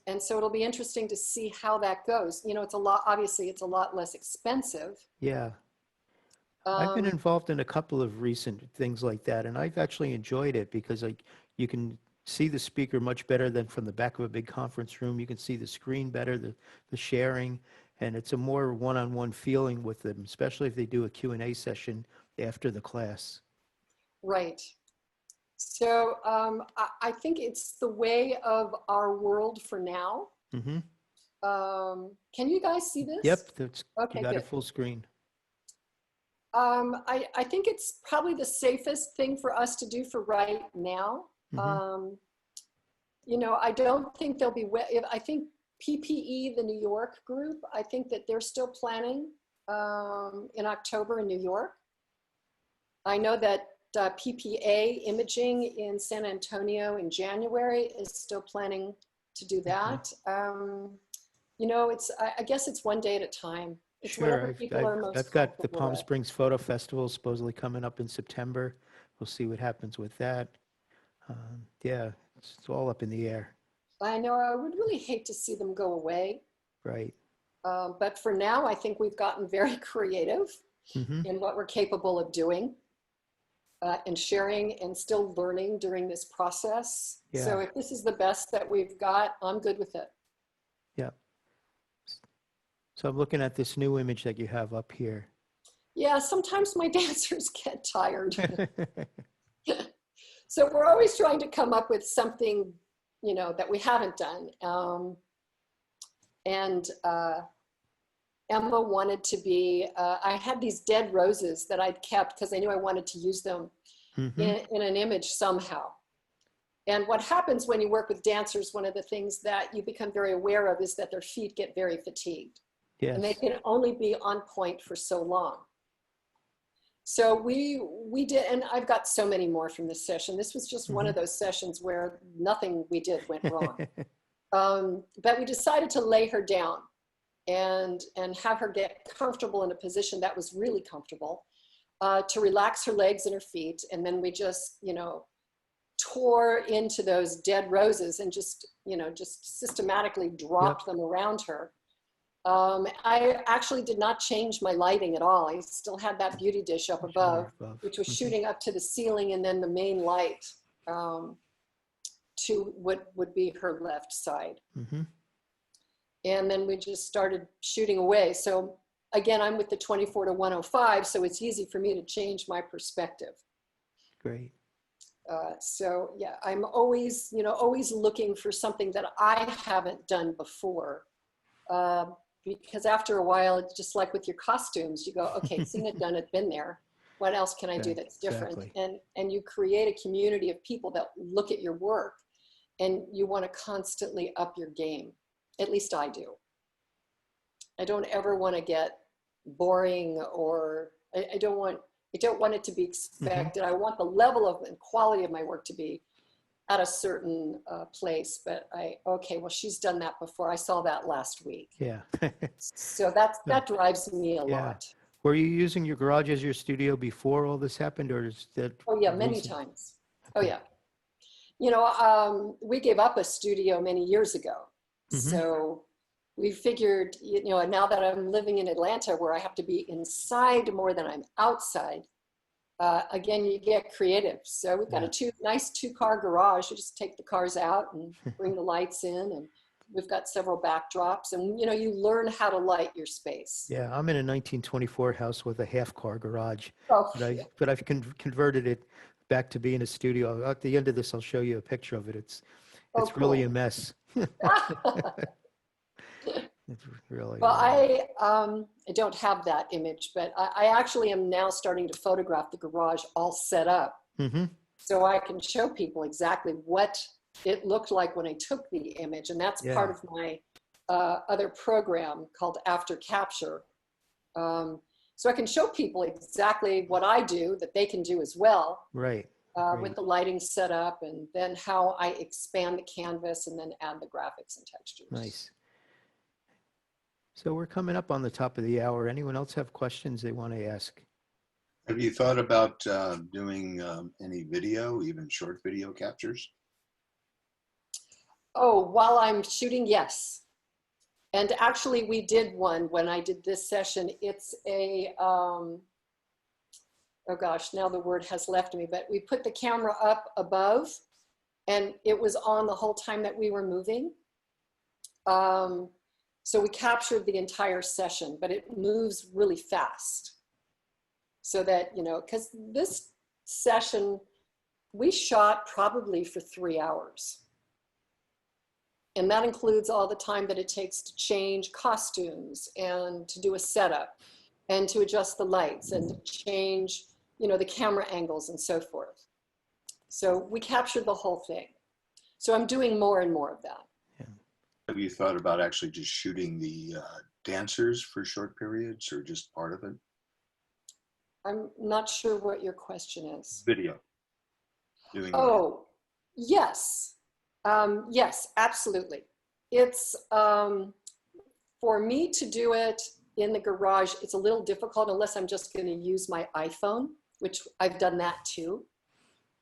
And so it'll be interesting to see how that goes. You know, obviously it's a lot less expensive. Yeah. I've been involved in a couple of recent things like that, and I've actually enjoyed it because you can see the speaker much better than from the back of a big conference room. You can see the screen better, the sharing, and it's a more one-on-one feeling with them, especially if they do a Q&A session after the class. Right. So I think it's the way of our world for now. Mm-hmm. Can you guys see this? Yep, that's, Okay, you got good. it full screen. I think it's probably the safest thing for us to do for right now. You know, I don't think there'll be, I think PPE, the New York group, I think that they're still planning in October in New York. I know that PPA Imaging in San Antonio in January is still planning to do that. You know, I guess it's one day at a time. It's whatever Sure, people are most I've got the comfortable Palm with. Springs Photo Festival supposedly coming up in September. We'll see what happens with that. Yeah, it's all up in the air. I know I would really hate to see them go away. Right. But for now, I think we've gotten very creative in what we're capable of doing and sharing and still learning during this process. Yeah. So if this is the best that we've got, I'm good with it. Yeah. So I'm looking at this new image that you have up here. Yeah, sometimes my dancers get tired. So we're always trying to come up with something, you know, that we haven't done. Emma wanted to be, I had these dead roses that I'd kept because I knew I wanted to use them in an image somehow. And what happens when you work with dancers, one of the things that you become very aware of is that their feet get very fatigued. Yes. And they can only be on point for so long. So we did, and I've got so many more from this session. This was just one of those sessions where nothing we did went wrong. But we decided to lay her down and have her get comfortable in a position that was really comfortable, to relax her legs and her feet. And then we just, you know, tore into those dead roses and just, you know, just systematically dropped them around her. I actually did not change my lighting at all. I still had that beauty dish up above, which was shooting up to the ceiling, and then the main light to what would be her left side. And then we just started shooting away. So again, I'm with the 24 to 105, so it's easy for me to change my perspective. Great. So yeah, I'm always, you know, always looking for something that I haven't done before. Because after a while, it's just like with your costumes, you go, okay, seen it, done it, been there. What else can I do that's different? Exactly. And you create a community of people that look at your work, and you want to constantly up your game. At least I do. I don't ever want to get boring, or I don't want it to be expected. I want the level of and quality of my work to be at a certain place, but okay, well, she's done that before. I saw that last week. Yeah. So that drives me a lot. Were you using your garage as your studio before all this happened, or is that? Oh yeah, many times. Oh yeah. You know, we gave up a studio many years ago. So we figured, you know, now that I'm living in Atlanta where I have to be inside more than I'm outside, again, you get creative. So we've got a nice two-car garage. You just take the cars out and bring the lights in, and we've got several backdrops, and, you know, you learn how to light your space. Yeah, I'm in a 1924 house with a half-car garage, Oh, but I've converted it back to being a studio. At the end of this, I'll show you a picture of it. It's really a mess. It's really. Well, I don't have that image, but I actually am now starting to photograph the garage all set up, so I can show people exactly what it looked like when I took the image, and that's part of my other program called After Capture. So I can show people exactly what I do that they can do as well. Right. With the lighting set up, and then how I expand the canvas and then add the graphics and textures. Nice. So we're coming up on the top of the hour. Anyone else have questions they want to ask? Have you thought about doing any video, even short video captures? Oh, while I'm shooting, yes. And actually we did one when I did this session. It's a, oh gosh, now the word has left me, but we put the camera up above and it was on the whole time that we were moving. So we captured the entire session, but it moves really fast. so that, because this session, we shot probably for 3 hours. And that includes all the time that it takes to change costumes and to do a setup and to adjust the lights and to change, the camera angles and so forth. So we captured the whole thing. So I'm doing more and more of that. Have you thought about actually just shooting the dancers for short periods or just part of it? I'm not sure what your question is. Video. Doing Oh, yes. Yes, absolutely. It's, for me to do it in the garage, it's a little difficult unless I'm just going to use my iPhone, which I've done that too.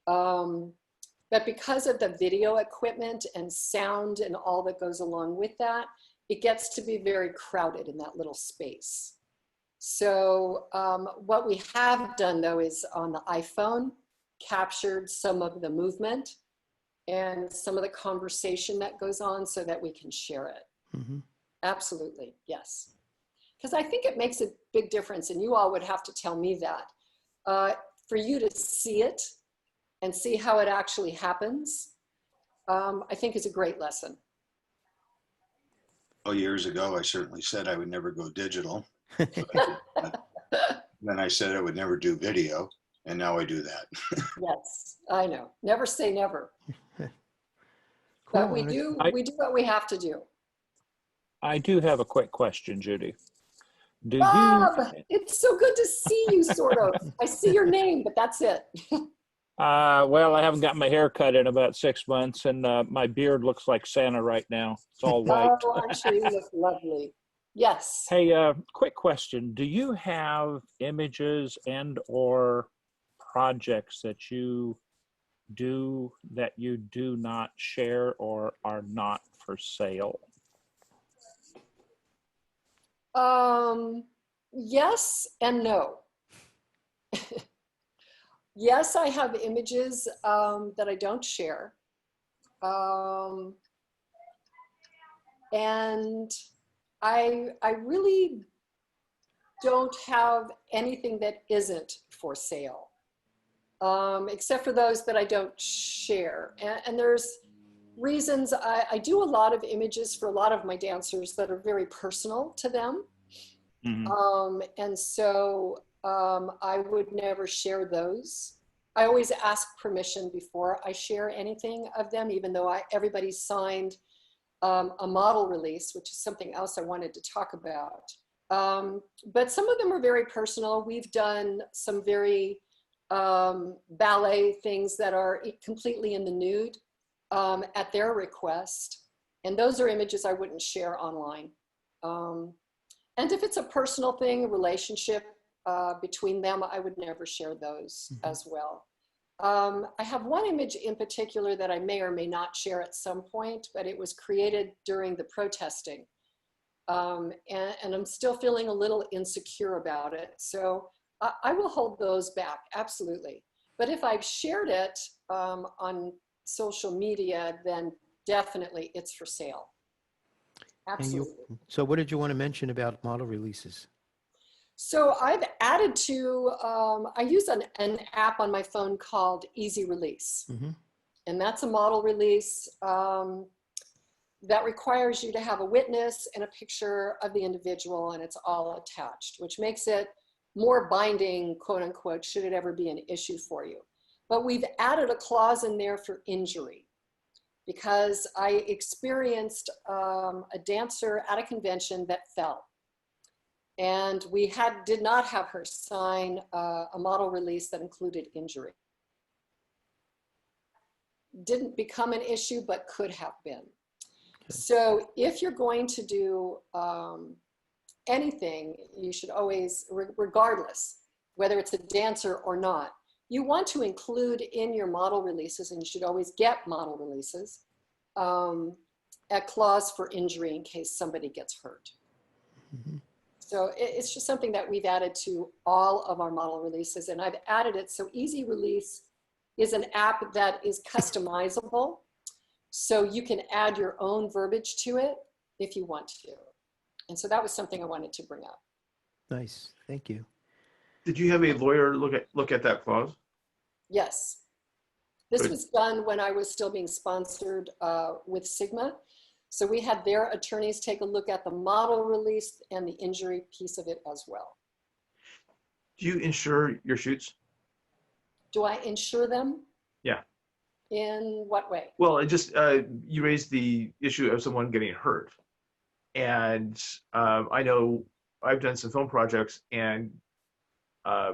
But because of the video equipment and sound and all that goes along with that, it gets to be very crowded in that little space. So what we have done though is on the iPhone, captured some of the movement and some of the conversation that goes on so that we can share it. Mm-hmm. Absolutely, yes. Because I think it makes a big difference, and you all would have to tell me that. For you to see it and see how it actually happens, I think is a great lesson. Well, years ago, I certainly said I would never go digital. Then I said I would never do video, and now I do that. Yes, I know. Never say never. Cool. But we do what we have to do. I do have a quick question, Judy. Do Bob, you? it's so good to see you, sort of. I see your name, but that's it. Well, I haven't got my hair cut in about 6 months, and my beard looks like Santa right now. It's all white. Oh, I'm sure you look lovely. Yes. Hey, quick question. Do you have images and or projects that you do not share or are not for sale? Yes and no. Yes, I have images that I don't share. And I really don't have anything that isn't for sale, except for those that I don't share. And there's reasons. I do a lot of images for a lot of my dancers that are very personal to them. Mm-hmm. And so I would never share those. I always ask permission before I share anything of them, even though everybody signed a model release, which is something else I wanted to talk about. But some of them are very personal. We've done some very ballet things that are completely in the nude at their request. And those are images I wouldn't share online. And if it's a personal thing, a relationship between them, I would never share those as well. I have one image in particular that I may or may not share at some point, but it was created during the protesting. And I'm still feeling a little insecure about it. So I will hold those back, absolutely. But if I've shared it on social media, then definitely it's for sale. Absolutely. So what did you want to mention about model releases? So I've added to, I use an app on my phone called Easy Release. Mm-hmm. And that's a model release that requires you to have a witness and a picture of the individual, and it's all attached, which makes it more binding, quote unquote, should it ever be an issue for you. But we've added a clause in there for injury, because I experienced a dancer at a convention that fell. And we did not have her sign a model release that included injury. Didn't become an issue, but could have been. Okay. So if you're going to do anything, you should always, regardless, whether it's a dancer or not, you want to include in your model releases, and you should always get model releases, a clause for injury in case somebody gets hurt. Mm-hmm. So it's just something that we've added to all of our model releases, and I've added it. So Easy Release is an app that is customizable. So you can add your own verbiage to it if you want to. And so that was something I wanted to bring up. Nice, thank you. Did you have a lawyer look at that clause? Yes. This Good. was done when I was still being sponsored with Sigma. So we had their attorneys take a look at the model release and the injury piece of it as well. Do you insure your shoots? Do I insure them? Yeah. In what way? Well, it just you raised the issue of someone getting hurt, and I know I've done some film projects, and I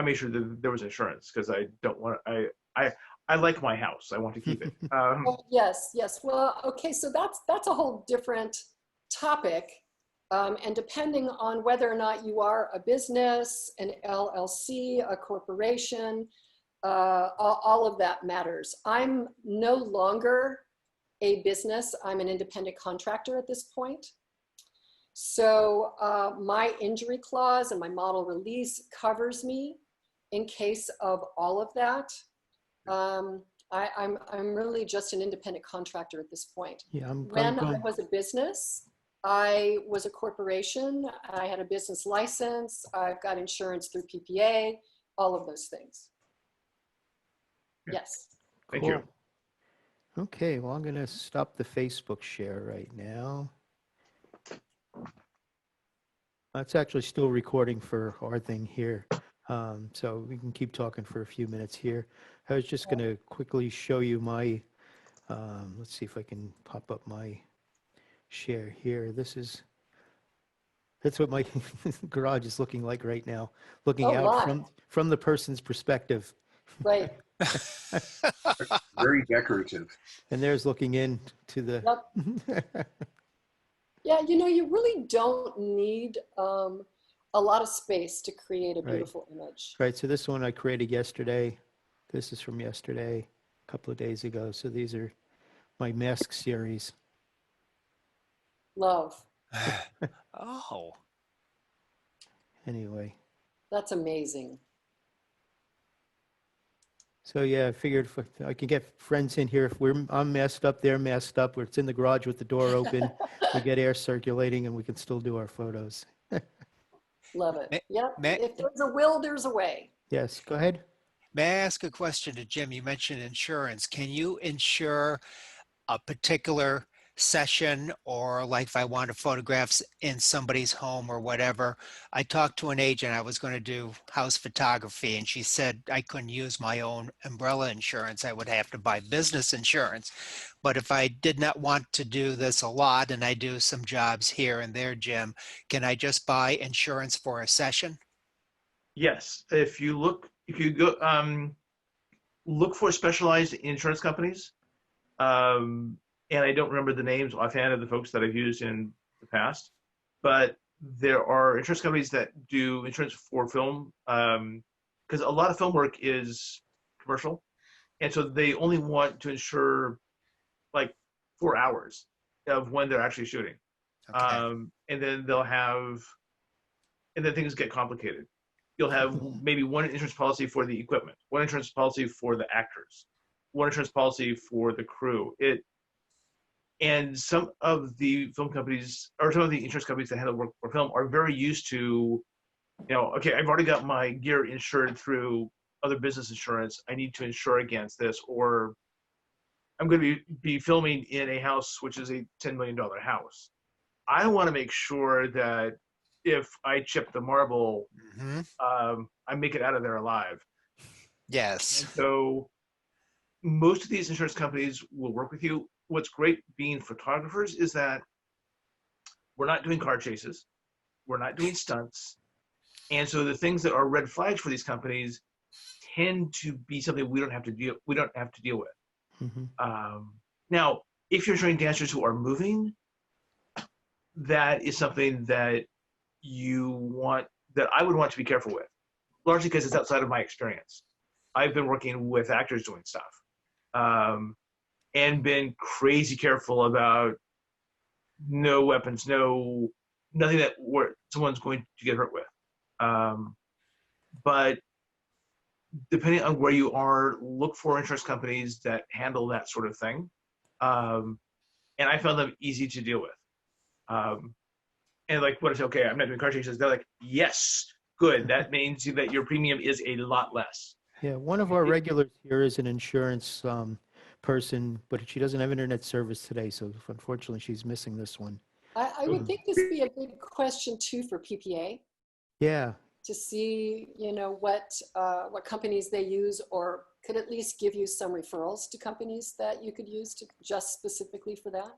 made sure that there was insurance because I don't want I like my house. I want to keep it. Oh, yes, yes. Well, okay, so that's a whole different topic. And depending on whether or not you are a business, an LLC, a corporation, all of that matters. I'm no longer a business. I'm an independent contractor at this point. So my injury clause and my model release covers me in case of all of that. I'm really just an independent contractor at this point. Yeah, When I was a business, I was a corporation. I had a business license. I've got insurance through PPA, all of those things. Yeah. Yes. Thank you. Okay, well, I'm going to stop the Facebook share right now. It's actually still recording for our thing here. So we can keep talking for a few minutes here. I was just going to quickly show you my, let's see if I can pop up my share here. That's what my garage is looking like right now, looking Oh, out my. from the person's perspective. Right. Very decorative. And there's looking in to the, Yep. Yeah, you know, you really don't need a lot of space to create a Right. beautiful image. right, so this one I created yesterday. This is from yesterday, a couple of days ago. So these are my mask series. Love. Oh, Anyway, That's amazing. so yeah, I figured if I can get friends in here, if I'm masked up, they're masked up, or it's in the garage with the door open, we get air circulating and we can still do our photos. Love it. Yep. may- If there's a will, there's a way. Yes, go ahead. may I ask a question to Jim? You mentioned insurance. Can you insure a particular session, or like if I wanted photographs in somebody's home or whatever? I talked to an agent. I was going to do house photography, and she said I couldn't use my own umbrella insurance. I would have to buy business insurance. But if I did not want to do this a lot and I do some jobs here and there, Jim, can I just buy insurance for a session? Yes, if you go look for specialized insurance companies, and I don't remember the names offhand of the folks that I've used in the past, but there are insurance companies that do insurance for film, because a lot of film work is commercial, and so they only want to insure like 4 hours of when they're actually shooting. Okay. And then things get complicated. You'll have maybe one insurance policy for the equipment, one insurance policy for the actors, one insurance policy for the crew. And some of the film companies, or some of the insurance companies that handle work for film, are very used to, okay, I've already got my gear insured through other business insurance. I need to insure against this, or I'm going to be filming in a house which is a $10 million house. I want to make sure that if I chip the marble, Mhm. I make it out of there alive. Yes. And so most of these insurance companies will work with you. What's great being photographers is that we're not doing car chases. We're not doing stunts. And so the things that are red flags for these companies tend to be something we don't have to deal with. Mhm. Now, if you're showing dancers who are moving, that is something that I would want to be careful with, largely because it's outside of my experience. I've been working with actors doing stuff, and been crazy careful about no weapons, nothing that someone's going to get hurt with. But depending on where you are, look for insurance companies that handle that sort of thing. And I found them easy to deal with. And like, what I say, okay, I'm not doing car chases. They're like, yes, Good. That means that your premium is a lot less. Yeah, one of our regulars here is an insurance person, but she doesn't have internet service today, so unfortunately she's missing this one. I would think this would be a good question too for PPA Yeah, to see, what companies they use, or could at least give you some referrals to companies that you could use to just specifically for that.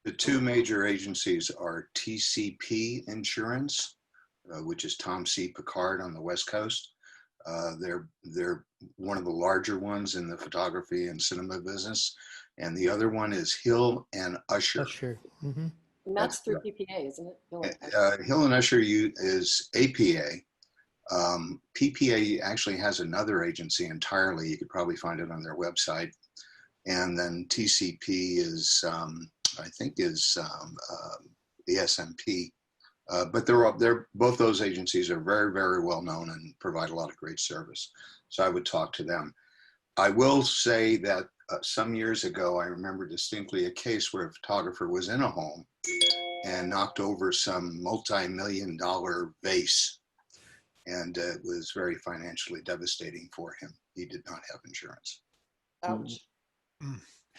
The two major agencies are TCP Insurance, which is Tom C. Picard on the West Coast. They're one of the larger ones in the photography and cinema business. And the other one is Hill and Usher. sure. Mm-hmm. And that's through PPA, isn't it? Hill and Usher is APA. PPA actually has another agency entirely. You could probably find it on their website. And then TCP is, I think, is the SMP. But both those agencies are very, very well known and provide a lot of great service. So I would talk to them. I will say that some years ago, I remember distinctly a case where a photographer was in a home and knocked over some multi-million-dollar vase. And it was very financially devastating for him. He did not have insurance. Ouch.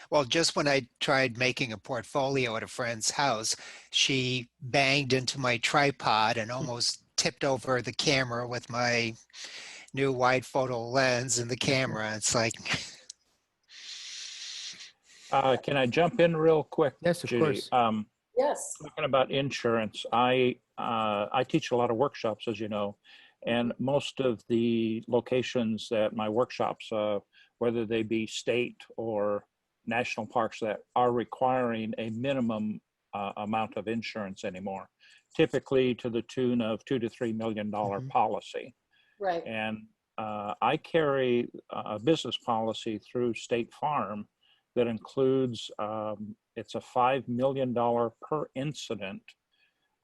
Well, just when I tried making a portfolio at a friend's house, she banged into my tripod and almost tipped over the camera with my new wide photo lens and the camera. It's like... Can I jump in real quick, Yes, of Judy? course. Yes. Talking about insurance, I teach a lot of workshops, as you know, and most of the locations at my workshops, whether they be state or national parks, that are requiring a minimum amount of insurance anymore, typically to the tune of $2 to $3 million policy. Right. And I carry a business policy through State Farm that includes, it's a $5 million per incident,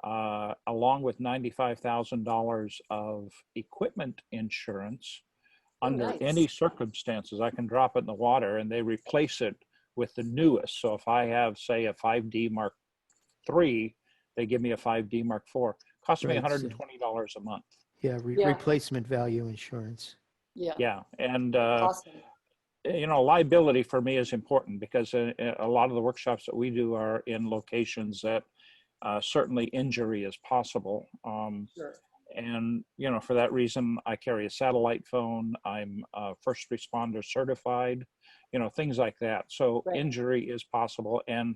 along with $95,000 of equipment insurance. Under nice. any circumstances. I can drop it in the water and they replace it with the newest. So if I have, say, a 5D Mark III, they give me a 5D Mark IV. Costs me $120 a month. Yeah, replacement value insurance. Yeah. Yeah, and Awesome. liability for me is important because a lot of the workshops that we do are in locations that certainly injury is possible. Sure. And, for that reason, I carry a satellite phone. I'm first responder certified, things like that. So Right. injury is possible. And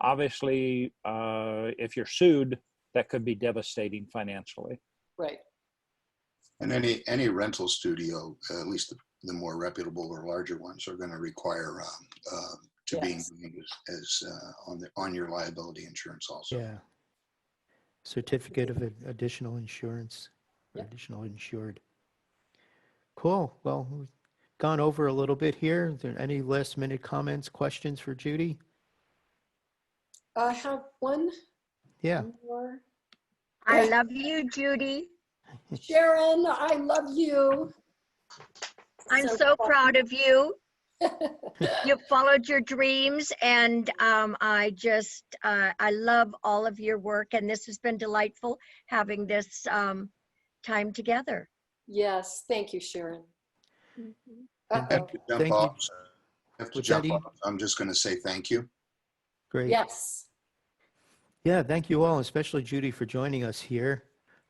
obviously, if you're sued, that could be devastating financially. Right. And any rental studio, at least the more reputable or larger ones, are going to require to be as on your liability insurance also. Yeah. Certificate of additional insurance, or Yep. additional insured. Cool. Well, we've gone over a little bit here. Is there any last minute comments, questions for Judy? I have one Yeah. more. I love you, Judy. Sharon, I love you. I'm So so fun. proud of you. You followed your dreams, and I love all of your work, and this has been delightful having this time together. Yes, thank you, Sharon. And Uh-oh. thank you. Jump Thank you. off. I have to With jump that, off. I'm just going to say thank you. Great. Yes. Yeah, thank you all, especially Judy, for joining us here.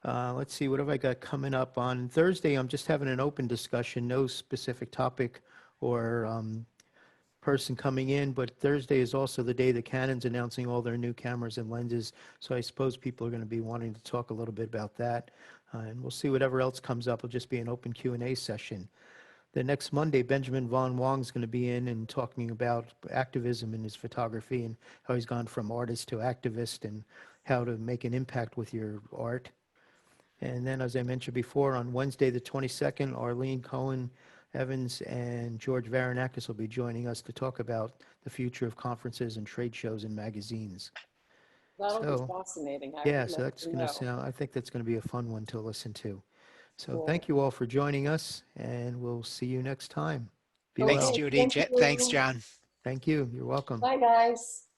Let's see, what have I got coming up on Thursday? I'm just having an open discussion, no specific topic or person coming in, but Thursday is also the day that Canon's announcing all their new cameras and lenses. So I suppose people are going to be wanting to talk a little bit about that. And we'll see whatever else comes up. It'll just be an open Q&A session. The next Monday, Benjamin Von Wong's going to be in and talking about activism in his photography and how he's gone from artist to activist and how to make an impact with your art. And then, as I mentioned before, on Wednesday, the 22nd, Arlene Cohen Evans and George Varanakis will be joining us to talk about the future of conferences and trade shows and magazines. That'll So, be fascinating. Yeah, so that's going to sound, I think that's going to be a fun one to listen to. So Cool. thank you all for joining us, and we'll see you next time. Be Okay. Thanks, well. Judy. Thank you. Thanks, John. Thank you. You're welcome. Bye, guys.